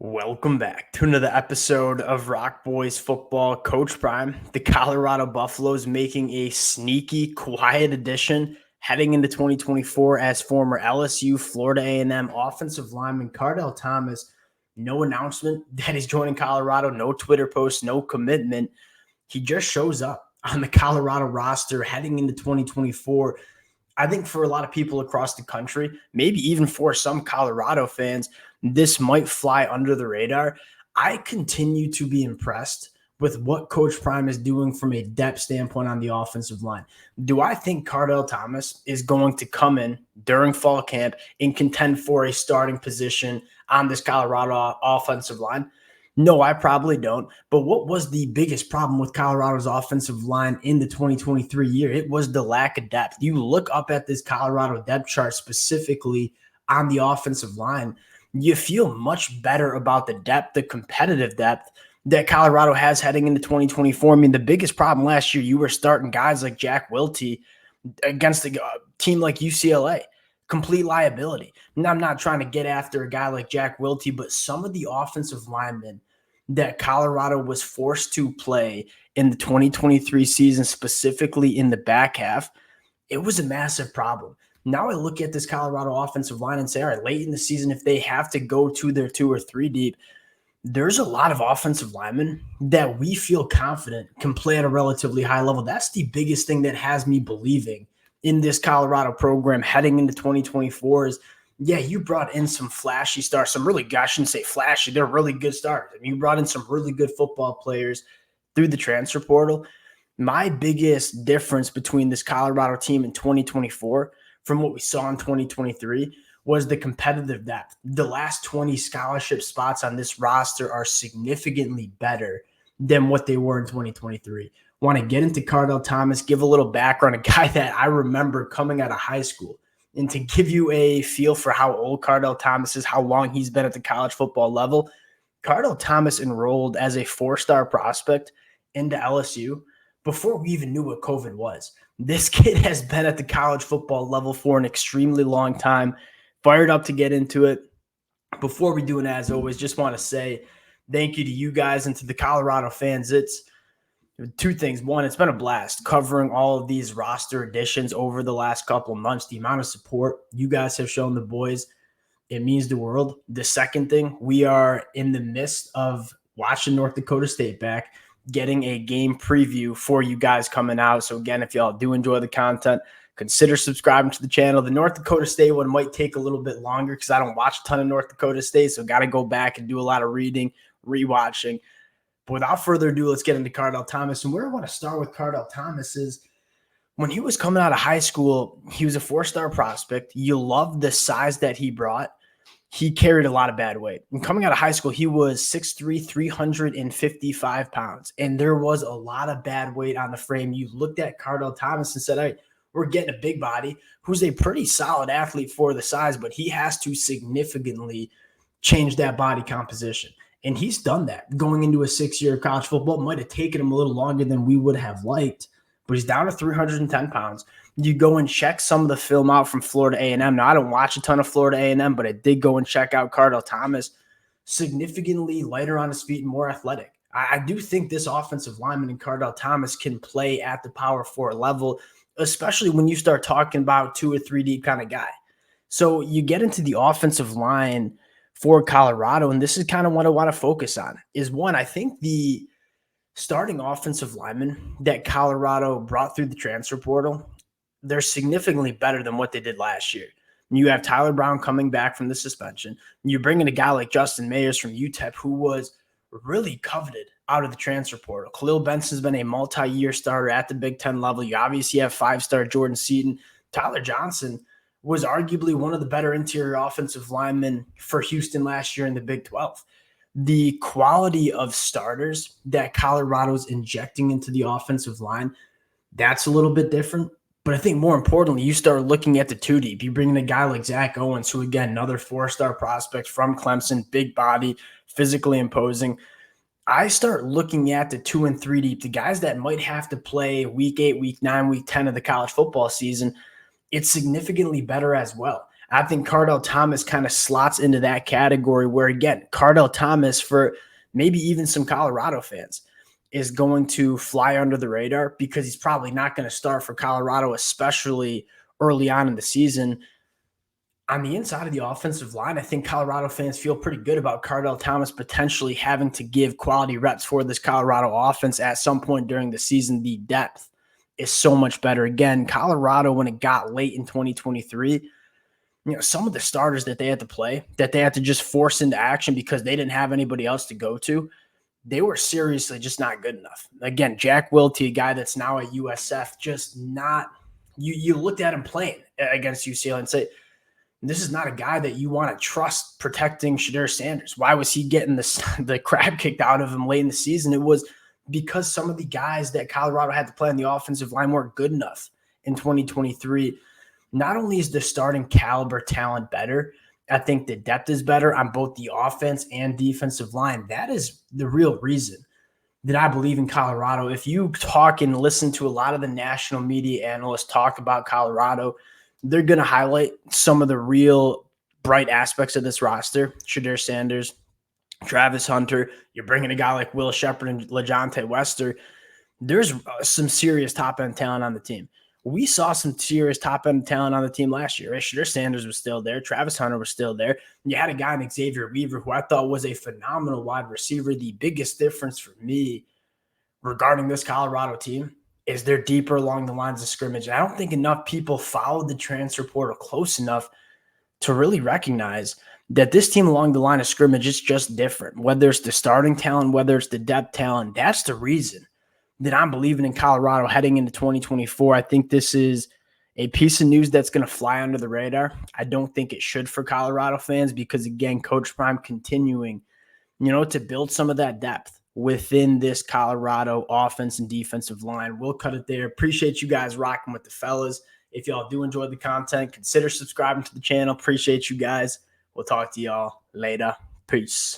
Welcome back to another episode of Rock Boys Football. Coach Prime, the Colorado Buffaloes making a sneaky, quiet addition heading into 2024 as former LSU, Florida A&M offensive lineman Cardell Thomas. No announcement that he's joining Colorado, no Twitter post, no commitment. He just shows up on the Colorado roster heading into 2024. I think for a lot of people across the country, maybe even for some Colorado fans, this might fly under the radar. I continue to be impressed with what Coach Prime is doing from a depth standpoint on the offensive line. Do I think Cardell Thomas is going to come in during fall camp and contend for a starting position on this Colorado offensive line? No, I probably don't. But what was the biggest problem with Colorado's offensive line in the 2023 year? It was the lack of depth. You look up at this Colorado depth chart specifically on the offensive line, you feel much better about the depth, the competitive depth that Colorado has heading into 2024. I mean, the biggest problem last year, you were starting guys like Jack Wiltie against a team like UCLA. Complete liability. And I'm not trying to get after a guy like Jack Wiltie, but some of the offensive linemen that Colorado was forced to play in the 2023 season, specifically in the back half, it was a massive problem. Now I look at this Colorado offensive line and say, all right, late in the season, if they have to go to their 2 or 3 deep, there's a lot of offensive linemen that we feel confident can play at a relatively high level. That's the biggest thing that has me believing in this Colorado program heading into 2024 is, yeah, you brought in some flashy stars, some really, I shouldn't say flashy, they're really good stars. I mean, you brought in some really good football players through the transfer portal. My biggest difference between this Colorado team in 2024 from what we saw in 2023 was the competitive depth. The last 20 scholarship spots on this roster are significantly better than what they were in 2023. Want to get into Cardell Thomas, give a little background, a guy that I remember coming out of high school. And to give you a feel for how old Cardell Thomas is, how long he's been at the college football level, Cardell Thomas enrolled as a 4-star prospect into LSU before we even knew what COVID was. This kid has been at the college football level for an extremely long time. Fired up to get into it. Before we do it, as always, just want to say thank you to you guys and to the Colorado fans. It's 2 things. One, it's been a blast covering all of these roster additions over the last couple of months. The amount of support you guys have shown the boys, it means the world. The second thing, we are in the midst of watching North Dakota State back, getting a game preview for you guys coming out. So again, if y'all do enjoy the content, consider subscribing to the channel. The North Dakota State one might take a little bit longer because I don't watch a ton of North Dakota State, so got to go back and do a lot of reading, rewatching. But without further ado, let's get into Cardell Thomas. And where I want to start with Cardell Thomas is when he was coming out of high school, he was a 4-star prospect. You loved the size that he brought. He carried a lot of bad weight. And coming out of high school, he was 6'3", 355 pounds. And there was a lot of bad weight on the frame. You looked at Cardell Thomas and said, hey, we're getting a big body who's a pretty solid athlete for the size, but he has to significantly change that body composition. And he's done that going into a 6-year of college football. It might have taken him a little longer than we would have liked, but he's down to 310 pounds. You go and check some of the film out from Florida A&M. Now, I don't watch a ton of Florida A&M, but I did go and check out Cardell Thomas, significantly lighter on his feet and more athletic. I do think this offensive lineman in Cardell Thomas can play at the Power 4 level, especially when you start talking about 2 or 3 deep kind of guy. So you get into the offensive line for Colorado, and this is kind of what I want to focus on, is one, I think the starting offensive linemen that Colorado brought through the transfer portal, they're significantly better than what they did last year. You have Tyler Brown coming back from the suspension. You bring in a guy like Justin Mayers from UTEP, who was really coveted out of the transfer portal. Khalil Benson's been a multi-year starter at the Big Ten level. You obviously have 5-star Jordan Seaton. Tyler Johnson was arguably one of the better interior offensive linemen for Houston last year in the Big 12. The quality of starters that Colorado's injecting into the offensive line, that's a little bit different. But I think more importantly, you start looking at the 2 deep. You bring in a guy like Zach Owens, who, again, another 4-star prospect from Clemson, big body, physically imposing. I start looking at the 2 and 3 deep, the guys that might have to play week 8, week 9, week 10 of the college football season. It's significantly better as well. I think Cardell Thomas kind of slots into that category where, again, Cardell Thomas, for maybe even some Colorado fans, is going to fly under the radar because he's probably not going to start for Colorado, especially early on in the season. On the inside of the offensive line, I think Colorado fans feel pretty good about Cardell Thomas potentially having to give quality reps for this Colorado offense at some point during the season. The depth is so much better. Again, Colorado, when it got late in 2023, some of the starters that they had to play, that they had to just force into action because they didn't have anybody else to go to, they were seriously just not good enough. Again, Jack Wiltie, a guy that's now at USF, just not – you looked at him playing against UCLA and say, this is not a guy that you want to trust protecting Shedeur Sanders. Why was he getting the crap kicked out of him late in the season? It was because some of the guys that Colorado had to play on the offensive line weren't good enough in 2023. Not only is the starting caliber talent better, I think the depth is better on both the offense and defensive line. That is the real reason that I believe in Colorado. If you talk and listen to a lot of the national media analysts talk about Colorado, they're going to highlight some of the real bright aspects of this roster. Shedeur Sanders, Travis Hunter, you're bringing a guy like Will Shepherd and LaJohntay Wester. There's some serious top-end talent on the team. We saw some serious top-end talent on the team last year. Right? Shedeur Sanders was still there. Travis Hunter was still there. You had a guy in Xavier Weaver who I thought was a phenomenal wide receiver. The biggest difference for me regarding this Colorado team is they're deeper along the lines of scrimmage. I don't think enough people followed the transfer portal close enough to really recognize that this team along the line of scrimmage is just different. Whether it's the starting talent, whether it's the depth talent, that's the reason that I'm believing in Colorado heading into 2024. I think this is a piece of news that's going to fly under the radar. I don't think it should for Colorado fans because, again, Coach Prime continuing, to build some of that depth within this Colorado offense and defensive line. We'll cut it there. Appreciate you guys rocking with the fellas. If y'all do enjoy the content, consider subscribing to the channel. Appreciate you guys. We'll talk to y'all later. Peace.